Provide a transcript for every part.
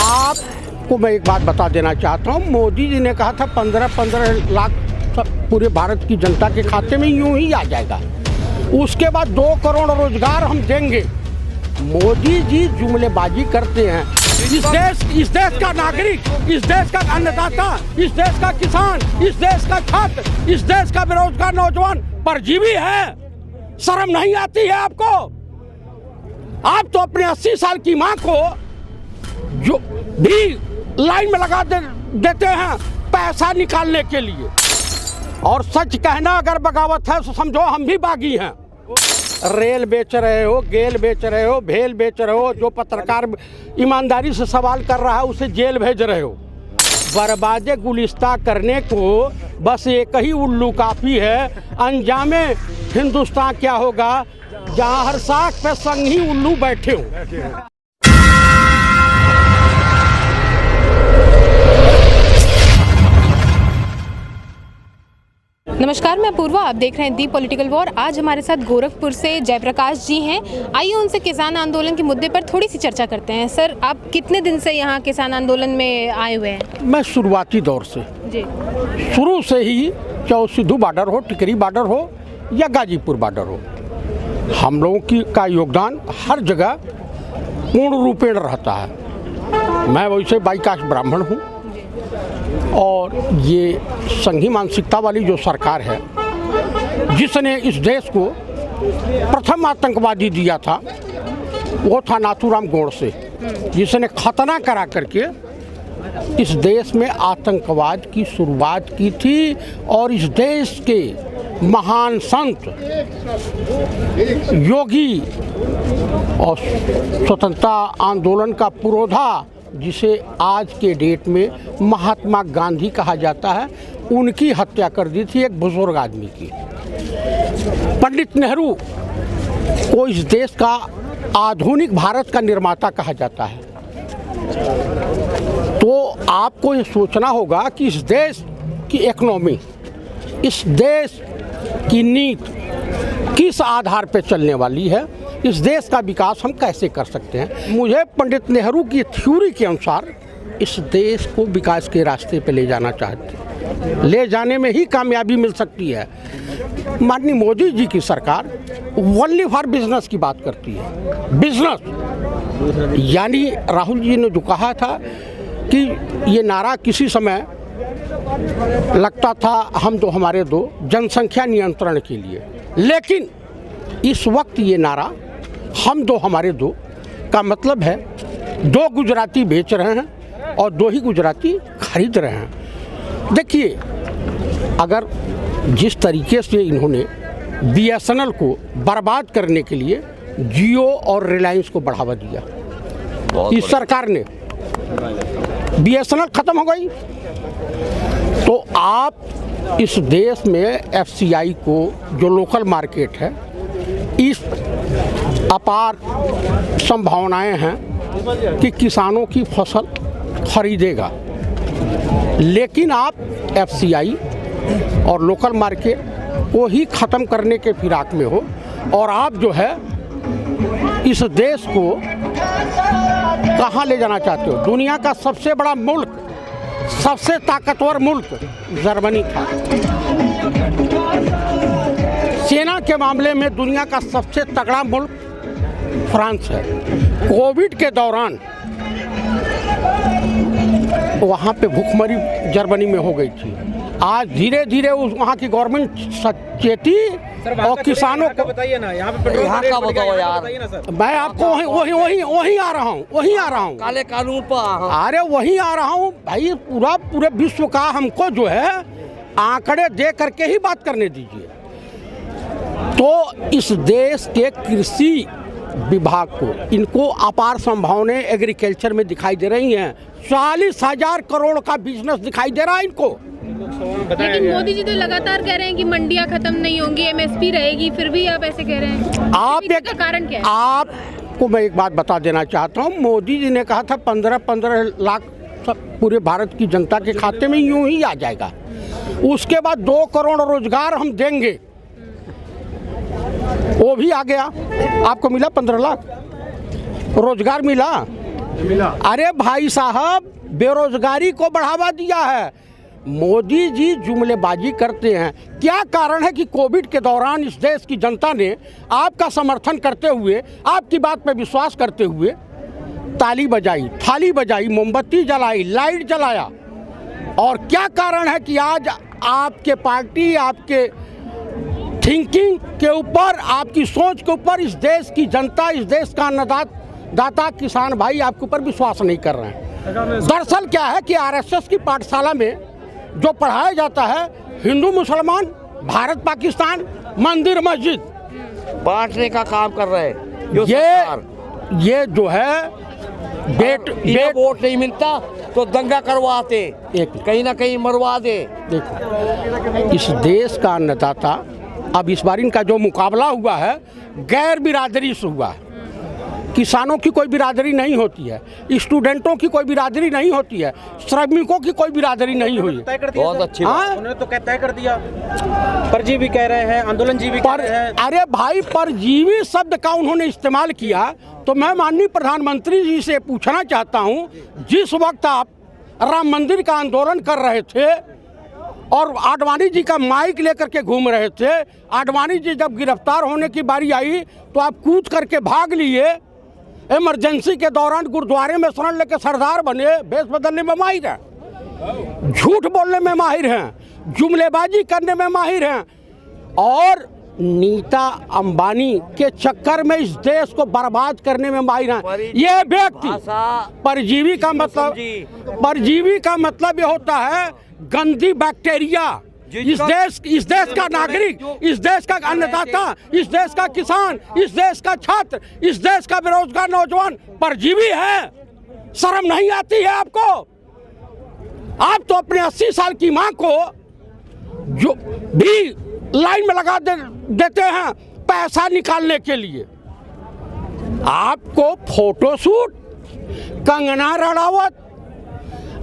आपको मैं एक बात बता देना चाहता हूँ, मोदी जी ने कहा था 15-15 लाख पूरे भारत की जनता के खाते में यूं ही आ जाएगा। उसके बाद 2 करोड़ रोजगार हम देंगे। मोदी जी जुमलेबाजी करते हैं। इस देश का नागरिक, इस देश का अन्नदाता, इस देश का किसान, इस देश का छात्र, इस देश का बेरोजगार नौजवान परजीवी है। शर्म नहीं आती है आपको? आप तो अपने 80 साल की माँ को जो भी लाइन में लगा देते हैं पैसा निकालने के लिए। और सच कहना अगर बगावत है तो समझो हम भी बागी हैं। रेल बेच रहे हो, गेल बेच रहे हो, भेल बेच रहे हो, जो पत्रकार ईमानदारी से सवाल कर रहा है उसे जेल भेज रहे हो। बर्बादे गुलिस्ता करने को बस एक ही उल्लू काफ़ी है। अंजामे हिंदुस्तान क्या होगा जहाँ हर साख पे संगी उल्लू बैठे हो। नमस्कार, मैं पूर्वा, आप देख रहे हैं दी पॉलिटिकल वॉर। आज हमारे साथ गोरखपुर से जयप्रकाश जी हैं। आइए उनसे किसान आंदोलन के मुद्दे पर थोड़ी सी चर्चा करते हैं। सर, आप कितने दिन से यहाँ किसान आंदोलन में आए हुए हैं? मैं शुरुआती दौर से जी, शुरू से ही, चाहे सिद्धू बॉर्डर हो, टिकरी बॉर्डर हो या गाजीपुर बॉर्डर हो, हम लोगों का योगदान हर जगह पूर्ण रूपेण रहता है। मैं वैसे बाई कास्ट ब्राह्मण हूँ और ये संघी मानसिकता वाली जो सरकार है जिसने इस देश को प्रथम आतंकवादी दिया था वो था नाथूराम गोडसे, जिसने खतना करा करके इस देश में आतंकवाद की शुरुआत की थी। और इस देश के महान संत योगी और स्वतंत्रता आंदोलन का पुरोधा जिसे आज के डेट में महात्मा गांधी कहा जाता है, उनकी हत्या कर दी थी एक बुजुर्ग आदमी की। पंडित नेहरू को इस देश का आधुनिक भारत का निर्माता कहा जाता है। तो आपको ये सोचना होगा कि इस देश की इकोनॉमी, इस देश की नीति किस आधार पर चलने वाली है, इस देश का विकास हम कैसे कर सकते हैं। मुझे पंडित नेहरू की थ्योरी के अनुसार इस देश को विकास के रास्ते पे ले जाना चाहते हैं। ले जाने में ही कामयाबी मिल सकती है। माननीय मोदी जी की सरकार ओनली फॉर बिजनेस की बात करती है। बिजनेस यानी राहुल जी ने जो कहा था कि ये नारा किसी समय लगता था हम दो हमारे दो जनसंख्या नियंत्रण के लिए, लेकिन इस वक्त ये नारा हम दो हमारे दो का मतलब है 2 गुजराती बेच रहे हैं और 2 ही गुजराती खरीद रहे हैं। देखिए, अगर जिस तरीके से इन्होंने BSNL को बर्बाद करने के लिए जियो और रिलायंस को बढ़ावा दिया, इस सरकार ने BSNL खत्म हो गई। तो आप इस देश में FCI को, जो लोकल मार्केट है, इस अपार संभावनाएं हैं कि किसानों की फसल खरीदेगा, लेकिन आप FCI और लोकल मार्केट को ही ख़त्म करने के फिराक में हो। और आप जो है इस देश को कहाँ ले जाना चाहते हो? दुनिया का सबसे बड़ा मुल्क, सबसे ताकतवर मुल्क जर्मनी था। सेना के मामले में दुनिया का सबसे तगड़ा मुल्क फ्रांस है। कोविड के दौरान वहाँ पे भूखमरी जर्मनी में हो गई थी। आज धीरे धीरे उस वहाँ की गवर्नमेंट सचेती और किसानों को बताइए ना, यहाँ का बताओ यार। मैं आपको वही आ रहा हूँ काले कानून पर। अरे वही आ रहा हूँ भाई। पूरे विश्व का हमको जो है आंकड़े दे करके ही बात करने दीजिए। तो इस देश के कृषि विभाग को, इनको अपार संभावनाएं एग्रीकल्चर में दिखाई दे रही हैं। 40,000 करोड़ का बिजनेस दिखाई दे रहा है इनको। लेकिन मोदी जी तो लगातार कह रहे हैं कि मंडियां खत्म नहीं होंगी, MSP रहेगी, फिर भी आप ऐसे कह रहे हैं। आप इसका कारण क्या है? आपको मैं एक बात बता देना चाहता हूँ, मोदी जी ने कहा था 15-15 लाख पूरे भारत की जनता के खाते में यूं ही आ जाएगा। उसके बाद 2 करोड़ रोजगार हम देंगे, वो भी आ गया। आपको मिला 15 लाख रोजगार मिला। अरे भाई साहब, बेरोजगारी को बढ़ावा दिया है। मोदी जी जुमलेबाजी करते हैं। क्या कारण है कि कोविड के दौरान इस देश की जनता ने आपका समर्थन करते हुए, आपकी बात पे विश्वास करते हुए ताली बजाई, थाली बजाई, मोमबत्ती जलाई, लाइट जलाया? और क्या कारण है कि आज आपके पार्टी, आपके थिंकिंग के ऊपर, आपकी सोच के ऊपर इस देश की जनता, इस देश का अन्नदाता किसान भाई आपके ऊपर विश्वास नहीं कर रहे हैं? दरअसल क्या है कि आरएसएस की पाठशाला में जो पढ़ाया जाता है, हिंदू मुसलमान, भारत पाकिस्तान, मंदिर मस्जिद बांटने का काम कर रहे हैं। ये जो है बेट वोट नहीं मिलता तो दंगा करवाते, कहीं ना कहीं मरवा दे। देखो, इस देश का अन्नदाता, अब इस बार इनका जो मुकाबला हुआ है गैर बिरादरी से हुआ है। किसानों की कोई बिरादरी नहीं होती है, स्टूडेंटों की कोई बिरादरी नहीं होती है, श्रमिकों की कोई बिरादरी नहीं हुई। बहुत अच्छी बात। उन्होंने तो तय कर दिया, परजीवी कह रहे हैं, आंदोलन जीवी कह रहे हैं। अरे भाई, परजीवी शब्द का उन्होंने इस्तेमाल किया, तो मैं माननीय प्रधानमंत्री जी से पूछना चाहता हूं, जिस वक्त आप राम मंदिर का आंदोलन कर रहे थे और आडवाणी जी का माइक लेकर के घूम रहे थे, आडवाणी जी जब गिरफ्तार होने की बारी आई तो आप कूद करके भाग लिए। इमरजेंसी के दौरान गुरुद्वारे में शरण लेके सरदार बने, भेष बदलने में माहिर हैं, झूठ बोलने में माहिर हैं, जुमलेबाजी करने में माहिर हैं, और नीता अंबानी के चक्कर में इस देश को बर्बाद करने में माहिर हैं। ये व्यक्ति परजीवी का मतलब ये होता है गंदी बैक्टीरिया। इस देश का नागरिक, इस देश का अन्नदाता, इस देश का किसान, इस देश का छात्र, इस देश का बेरोजगार नौजवान परजीवी है। शर्म नहीं आती है आपको? आप तो अपने 80 साल की मां को जो भी लाइन में लगा देते हैं पैसा निकालने के लिए। आपको फोटोशूट, कंगना रणावत,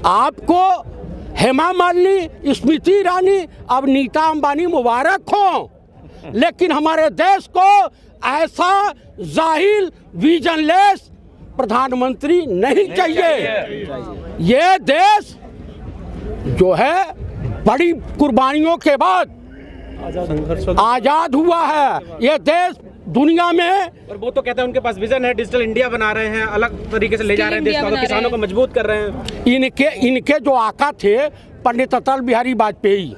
आपको हेमा मालिनी, स्मृति ईरानी, अब नीता अंबानी मुबारक हो, लेकिन हमारे देश को ऐसा जाहिल, विजनलेस प्रधानमंत्री नहीं चाहिए। ये देश जो है बड़ी कुर्बानियों के बाद आजाद हुआ है। ये देश दुनिया में, और वो तो कहते हैं उनके पास विजन है, डिजिटल इंडिया बना रहे हैं, अलग तरीके से ले जा रहे हैं देश को, किसानों को मजबूत कर रहे हैं। इनके जो आका थे पंडित अटल बिहारी वाजपेयी,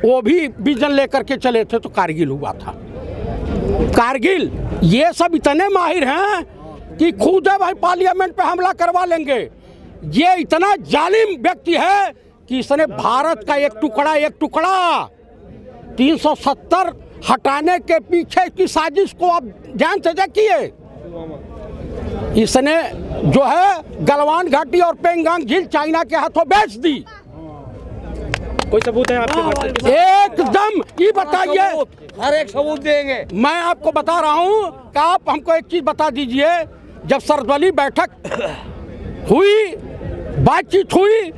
वो भी विजन लेकर के चले थे तो कारगिल हुआ था। कारगिल, ये सब इतने माहिर हैं कि खुद भाई पार्लियामेंट पे हमला करवा लेंगे। ये इतना जालिम व्यक्ति है कि इसने भारत का एक टुकड़ा 370 हटाने के पीछे की साजिश को आप ध्यान से देखिए। इसने जो है गलवान घाटी और पेंगांग झील चाइना के हाथों बेच दी। कोई सबूत है आपके पास? एकदम। ये बताइए, हर एक सबूत देंगे। मैं आपको बता रहा हूं कि आप हमको एक चीज बता दीजिए, जब सर्वदलीय बैठक हुई, बातचीत हुई,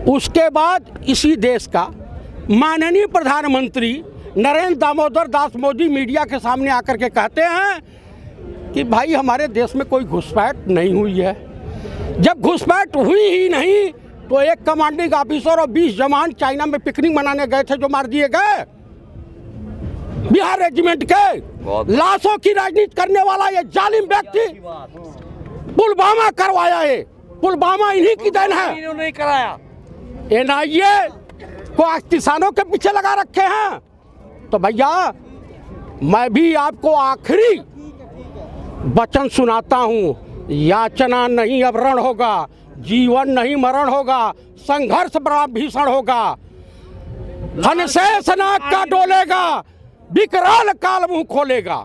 उसके बाद इसी देश का माननीय प्रधानमंत्री नरेंद्र दामोदर दास मोदी मीडिया के सामने आकर के कहते हैं कि भाई हमारे देश में कोई घुसपैठ नहीं हुई है। जब घुसपैठ हुई ही नहीं तो एक कमांडिंग ऑफिसर और 20 जवान चाइना में पिकनिक मनाने गए थे जो मार दिए गए। बिहार रेजिमेंट के लाशों की राजनीति करने वाला ये जालिम व्यक्ति पुलवामा करवाया है। पुलवामा इन्हीं की देन है। नहीं कराया। एनआईए को आज किसानों के पीछे लगा रखे हैं। तो भैया मैं भी आपको आखिरी वचन सुनाता हूं, याचना नहीं अब रण होगा, जीवन नहीं मरण होगा, संघर्ष बड़ा भीषण होगा, हनशेष नाक का डोलेगा, विकराल काल मुंह खोलेगा।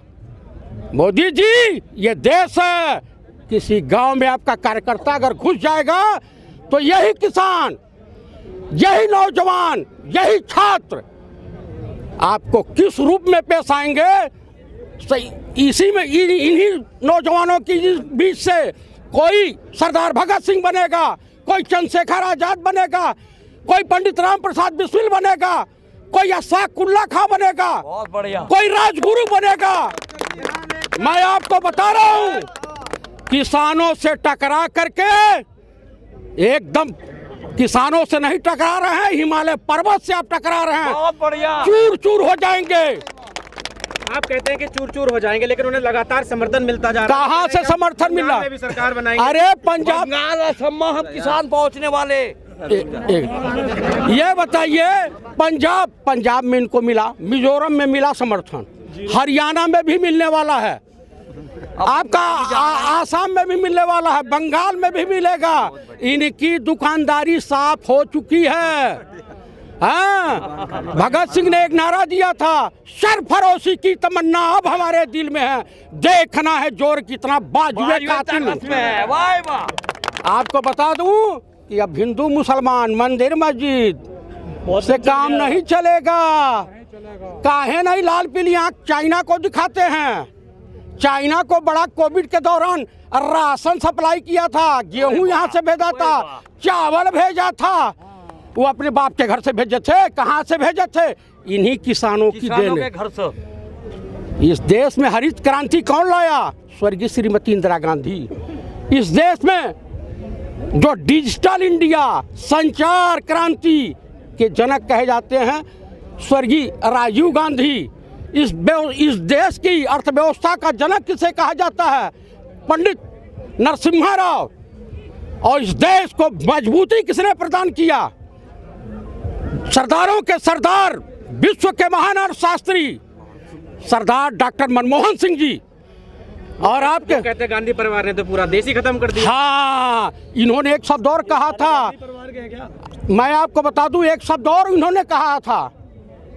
मोदी जी, ये देश है, किसी गांव में आपका कार्यकर्ता अगर घुस जाएगा तो यही किसान, यही नौजवान, यही छात्र आपको किस रूप में पेश आएंगे। इसी में इन्हीं नौजवानों की बीच से कोई सरदार भगत सिंह बनेगा, कोई चंद्रशेखर आजाद बनेगा, कोई पंडित राम प्रसाद बिस्मिल बनेगा, कोई अशफाक उल्ला खां बनेगा, बहुत बढ़िया, कोई राजगुरु बनेगा। मैं आपको बता रहा हूं किसानों से टकरा करके एकदम किसानों से नहीं टकरा रहे हैं, हिमालय पर्वत से आप टकरा रहे हैं। बहुत बढ़िया। चूर चूर हो जाएंगे। आप कहते हैं कि चूर चूर हो जाएंगे, लेकिन उन्हें लगातार समर्थन मिलता जा रहा है। कहाँ से समर्थन मिल रहा पंजाब में भी सरकार बनाएंगे। अरे पंजाब बंगाल असम में हम किसान पहुंचने वाले। ये बताइए, पंजाब में इनको मिला, मिजोरम में मिला समर्थन, हरियाणा में भी मिलने वाला है, आपका आसाम में भी मिलने वाला है, बंगाल में भी मिलेगा। इनकी दुकानदारी साफ हो चुकी है। हाँ, भगत सिंह ने एक नारा दिया था, सरफरोशी की तमन्ना अब हमारे दिल में है, देखना है जोर कितना बाजुए कातिल में है। वाह वाह। आपको बता दूं कि अब हिंदू मुसलमान मंदिर मस्जिद से काम नहीं चलेगा। काहे नहीं लाल पीली आंख चाइना को दिखाते हैं। चाइना को बड़ा कोविड के दौरान राशन सप्लाई किया था, गेहूं यहाँ से भेजा था, चावल भेजा था, वो अपने बाप के घर से भेजे थे। कहाँ से भेजे थे? इन्हीं किसानों की देन है। घर से। इस देश में हरित क्रांति कौन लाया? स्वर्गीय श्रीमती इंदिरा गांधी। इस देश में जो डिजिटल इंडिया, संचार क्रांति के जनक कहे जाते हैं स्वर्गीय राजीव गांधी। इस देश की अर्थव्यवस्था का जनक किसे कहा जाता है? पंडित नरसिम्हा राव। और इस देश को मजबूती किसने प्रदान किया? सरदारों के सरदार, विश्व के महान अर्थशास्त्री सरदार डॉक्टर मनमोहन सिंह जी। और आपके कहते हैं गांधी परिवार ने तो पूरा देश ही खत्म कर दिया। हाँ, इन्होंने एक शब्द और कहा था, मैं आपको बता दूं, एक शब्द और इन्होंने कहा था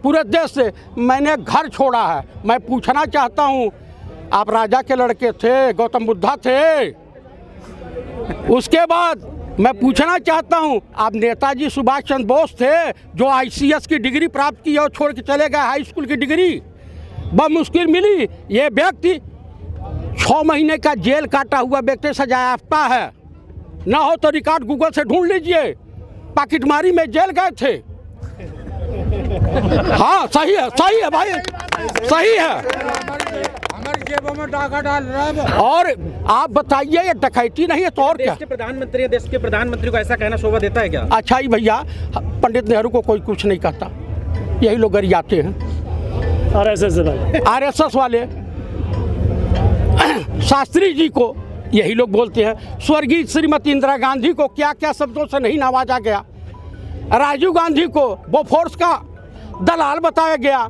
पूरे देश से, मैंने घर छोड़ा है। मैं पूछना चाहता हूं, आप राजा के लड़के थे, गौतम बुद्धा थे, उसके बाद मैं पूछना चाहता हूं, आप नेताजी सुभाष चंद्र बोस थे जो ICS की डिग्री प्राप्त की और छोड़ के चले गए हाई स्कूल की डिग्री, बमुश्किल मिली। ये व्यक्ति 6 महीने का जेल काटा हुआ व्यक्ति सजायाफ्ता है, ना हो तो रिकॉर्ड गूगल से ढूंढ लीजिए, पाकिटमारी में जेल गए थे। हाँ सही है भाई, सही है। हमारे जेबों में डाका डाल रहा है। और आप बताइए, ये डकैती नहीं है तो और क्या? देश के प्रधानमंत्री को ऐसा कहना शोभा देता है क्या? अच्छा ही भैया, पंडित नेहरू को कोई कुछ नहीं कहता, यही लोग गरियाते हैं। RSS वाले शास्त्री जी को यही लोग बोलते हैं। स्वर्गीय श्रीमती इंदिरा गांधी को क्या क्या शब्दों से नहीं नवाजा गया। राजीव गांधी को बोफोर्स का दलाल बताया गया।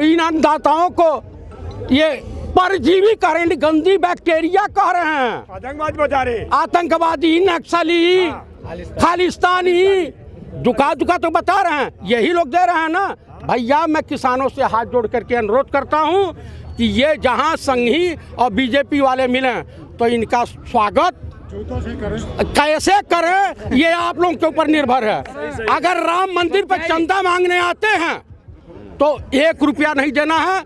ईनामदाताओं को ये परजीवी कह रहे हैं, गंदी बैक्टीरिया कह रहे हैं, आतंकवादी, नक्सली, खालिस्तानी, दुका तो बता रहे हैं, यही लोग दे रहे हैं ना। भैया, मैं किसानों से हाथ जोड़ करके अनुरोध करता हूं कि ये जहां संघी और बीजेपी वाले मिलें तो इनका स्वागत कैसे करें ये आप लोगों के ऊपर निर्भर है। अगर राम मंदिर पर चंदा मांगने आते हैं तो 1 रुपया नहीं देना है,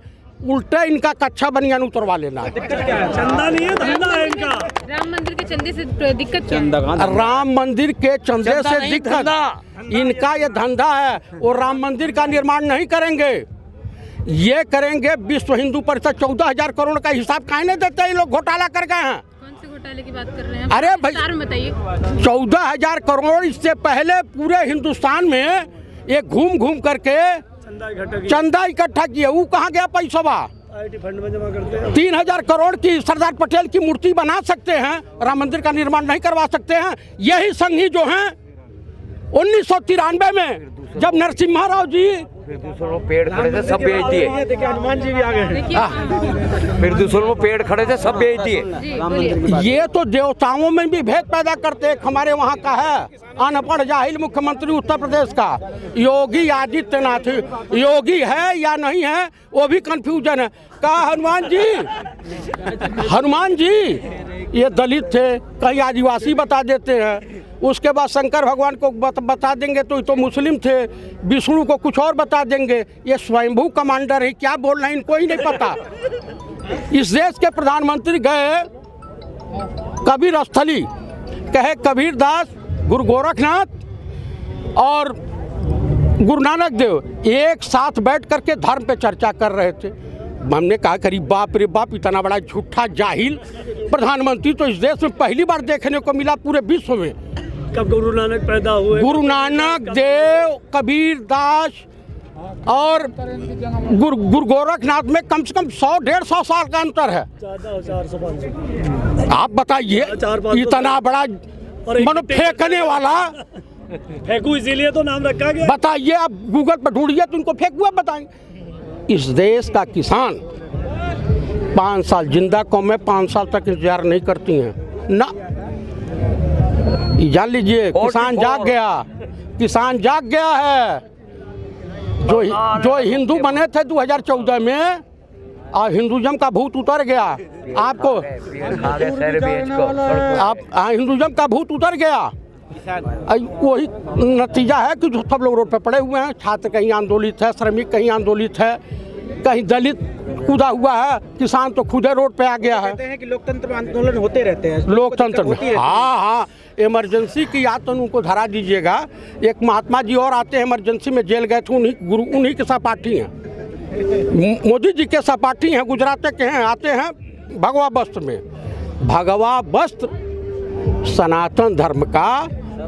उल्टे इनका कच्चा बनियान उतरवा लेना है। चंदा नहीं है, धंधा है इनका। राम मंदिर के चंदे से दिक्कत क्या है? राम मंदिर के चंदे से दिक्कत, इनका ये धंधा है। वो राम मंदिर का निर्माण नहीं करेंगे, ये करेंगे विश्व हिंदू परिषद। 14,000 करोड़ का हिसाब काहे नहीं देते? ये लोग घोटाला कर गए हैं। कौन से घोटाले की बात कर रहे हैं? अरे भाई, बताइए। 14,000 करोड़, इससे पहले पूरे हिंदुस्तान में ये घूम घूम करके चंदा इकट्ठा किया। वो कहाँ गया पैसा? IT फंड में जमा करते हैं। 3,000 करोड़ की सरदार पटेल की मूर्ति बना सकते हैं, राम मंदिर का निर्माण नहीं करवा सकते हैं। यही संघी जो हैं 1993 में जब नरसिम्हा राव जी फिर दूसरों में पेड़ खड़े थे, सब बेच दिए। देखिए हनुमान जी भी आ गए हैं। फिर दूसरों में पेड़ खड़े थे, सब बेच दिए। ये तो देवताओं में भी भेद पैदा करते हैं। हमारे वहाँ का है अनपढ़ जाहिल मुख्यमंत्री उत्तर प्रदेश का योगी आदित्यनाथ, योगी है या नहीं है वो भी कंफ्यूजन है। कहा हनुमान जी ये दलित थे, कहीं आदिवासी बता देते हैं, उसके बाद शंकर भगवान को बता देंगे तो मुस्लिम थे, विष्णु को कुछ और बता देंगे। ये स्वयंभू कमांडर है, क्या बोल रहे हैं इनको ही नहीं पता। इस देश के प्रधानमंत्री गए कबीर स्थली, कहे कबीर दास, गुरु गोरखनाथ और गुरु नानक देव एक साथ बैठ करके धर्म पे चर्चा कर रहे थे। हमने कहा करीब बाप रे बाप, इतना बड़ा झूठा जाहिल प्रधानमंत्री तो इस देश में पहली बार देखने को मिला पूरे विश्व में। कब गुरु नानक पैदा हुए? गुरु नानक देव, कबीर दास और गुरु गोरखनाथ में कम से कम 100-150 साल का अंतर है। 400-500। आप बताइए, इतना बड़ा मनो फेंकने वाला, फेंकू इसीलिए तो नाम रखा गया। बताइए, आप गूगल पर ढूंढिए तो उनको फेंक हुआ बताएंगे। इस देश का किसान 5 साल, जिंदा कौमें 5 साल तक इंतजार नहीं करती हैं ना। जान लीजिए, किसान जाग गया, किसान जाग गया है। जो हिंदू बने थे 2014 में, और हिंदुज़म का भूत उतर गया। आपको हिंदुज़म का भूत उतर गया। वही नतीजा है कि जो सब लोग रोड पे पड़े हुए हैं। छात्र कहीं आंदोलित है, श्रमिक कहीं आंदोलित है, कहीं दलित कूदा हुआ है, किसान तो खुद रोड पे आ गया है। कहते हैं कि लोकतंत्र में आंदोलन होते रहते हैं। लोकतंत्र में हाँ, इमरजेंसी की याद तो उनको धरा दीजिएगा। एक महात्मा जी और आते हैं, इमरजेंसी में जेल गए थे, उन्हीं के सहपाठी हैं, मोदी जी के सहपाठी हैं, गुजरात के हैं, आते हैं भगवा वस्त्र में। भगवा वस्त्र सनातन धर्म का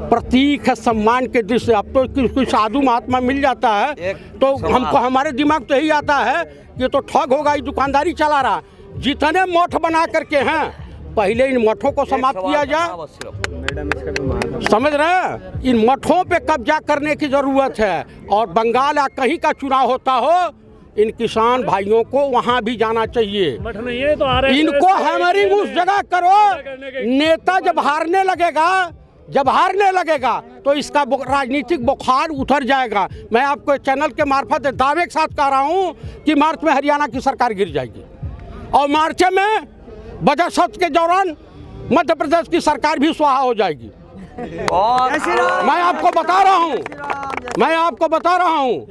प्रतीक है, सम्मान के दृष्टि से। अब तो कोई साधु महात्मा मिल जाता है तो हमको, हमारे दिमाग तो यही आता है कि तो ठग होगा, ये दुकानदारी चला रहा। जितने मठ बना करके हैं, पहले इन मठों को समाप्त किया जाए। समझ रहे हैं? इन मठों पे कब्जा करने की जरूरत है। और बंगाल या कहीं का चुनाव होता हो, इन किसान भाइयों को वहां भी जाना चाहिए। मठ नहीं है तो आ रहे हैं। इनको हैमरिंग उस जगह करो। नेता जब हारने लगेगा तो इसका राजनीतिक बुखार उतर जाएगा। मैं आपको चैनल के मार्फत दावे के साथ कह रहा हूं कि मार्च में हरियाणा की सरकार गिर जाएगी, और मार्च में बजट सत्र के दौरान मध्य प्रदेश की सरकार भी स्वाहा हो जाएगी। मैं आपको बता रहा हूँ,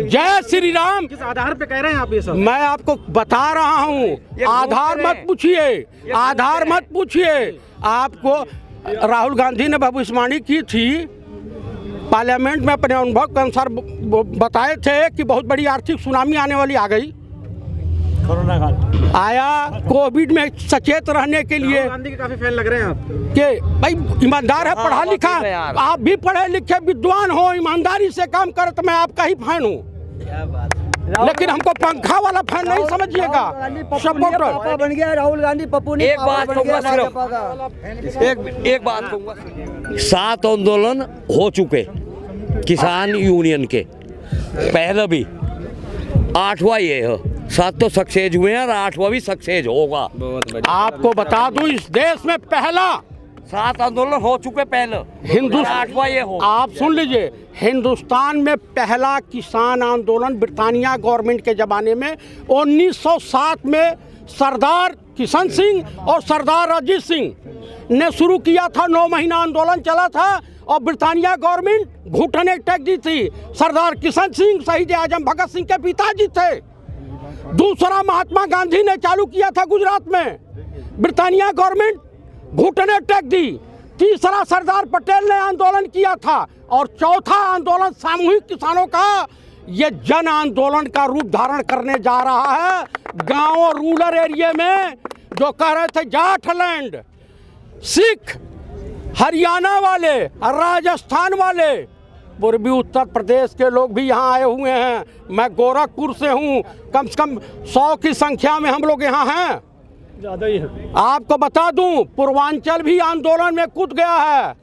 जय श्री राम। किस आधार पे कह रहे हैं आप ये सब? मैं आपको बता रहा हूँ, आधार मत पूछिए। आपको राहुल गांधी ने भविष्यवाणी की थी, पार्लियामेंट में अपने अनुभव के अनुसार बताए थे कि बहुत बड़ी आर्थिक सुनामी आने वाली। आ गई कोरोना काल आया। कोविड में सचेत रहने के लिए गांधी के काफी फैन लग रहे हैं आप कि भाई ईमानदार है, पढ़ा लिखा, आप भी पढ़े लिखे विद्वान हो, ईमानदारी से काम करे तो मैं आपका ही फैन हूँ। लेकिन हमको पंखा वाला फैन नहीं समझिएगा। पापा बन गया राहुल गांधी, पप्पू ने। एक बात कहूँगा, 7 आंदोलन हो चुके किसान यूनियन के, पहले भी 8वां ये है। 7 तो सक्सेस हुए हैं और 8वां भी सक्सेस होगा। आपको बता दूं, इस देश में पहला 7 आंदोलन हो चुके पहले, हिंदुस्तान 8वां ये हो। आप सुन लीजिए, हिंदुस्तान में पहला किसान आंदोलन ब्रिटानिया गवर्नमेंट के ज़माने में 1907 में सरदार किशन सिंह और सरदार अजीत सिंह ने शुरू किया था। 9 महीना आंदोलन चला था और ब्रिटानिया गवर्नमेंट घुटने टेक दी थी। सरदार किशन सिंह शहीद आजम भगत सिंह के पिताजी थे। दूसरा महात्मा गांधी ने चालू किया था गुजरात में, ब्रिटानिया गवर्नमेंट घुटने टेक दी। तीसरा सरदार पटेल ने आंदोलन किया था, और चौथा आंदोलन सामूहिक किसानों का ये जन आंदोलन का रूप धारण करने जा रहा है। गांव और रूरल एरिया में जो कह रहे थे जाटलैंड, सिख, हरियाणा वाले, राजस्थान वाले, पूर्वी उत्तर प्रदेश के लोग भी यहाँ आए हुए हैं। मैं गोरखपुर से हूँ, कम से कम 100 की संख्या में हम लोग यहाँ हैं। ज्यादा ही है। आपको बता दूं, पूर्वांचल भी आंदोलन में कूद गया है।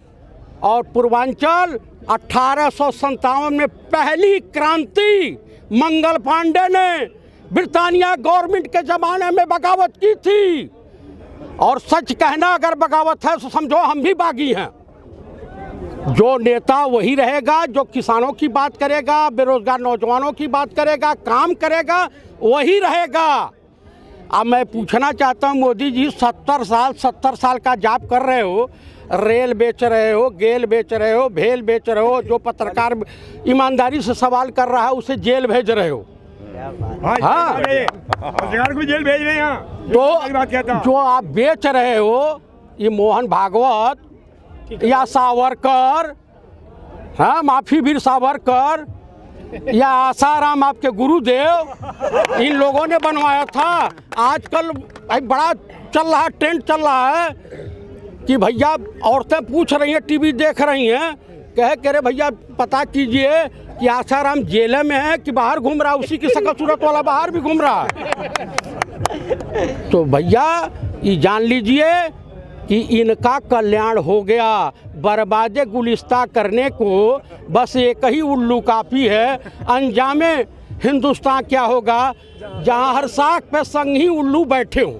और पूर्वांचल 1857 में पहली क्रांति मंगल पांडे ने ब्रिटानिया गवर्नमेंट के ज़माने में बगावत की थी। और सच कहना अगर बगावत है तो समझो हम भी बागी हैं। जो नेता वही रहेगा जो किसानों की बात करेगा, बेरोजगार नौजवानों की बात करेगा, काम करेगा, वही रहेगा। अब मैं पूछना चाहता हूँ, मोदी जी 70 साल का जॉब कर रहे हो, रेल बेच रहे हो, गेल बेच रहे हो, भेल बेच रहे हो, जो पत्रकार ईमानदारी से सवाल कर रहा है उसे जेल भेज रहे हो। हाँ, पत्रकार को जेल भेज रहे हैं। तो जो आप बेच रहे हो, ये मोहन भागवत या सावरकर, हाँ, माफी वीर सावरकर, या आसाराम आपके गुरुदेव इन लोगों ने बनवाया था। आजकल भाई बड़ा चल रहा ट्रेंड चल रहा है कि भैया औरतें पूछ रही हैं, टीवी देख रही हैं, कह रहे भैया पता कीजिए कि आसाराम जेल में है कि बाहर घूम रहा है, उसी की शकल सूरत वाला बाहर भी घूम रहा है। तो भैया ये जान लीजिए कि इनका कल्याण हो गया। बर्बादे गुलिस्ता करने को बस एक ही उल्लू काफ़ी है। अंजामे हिंदुस्तान क्या होगा जहाँ हर साख पे संग ही उल्लू बैठे हों।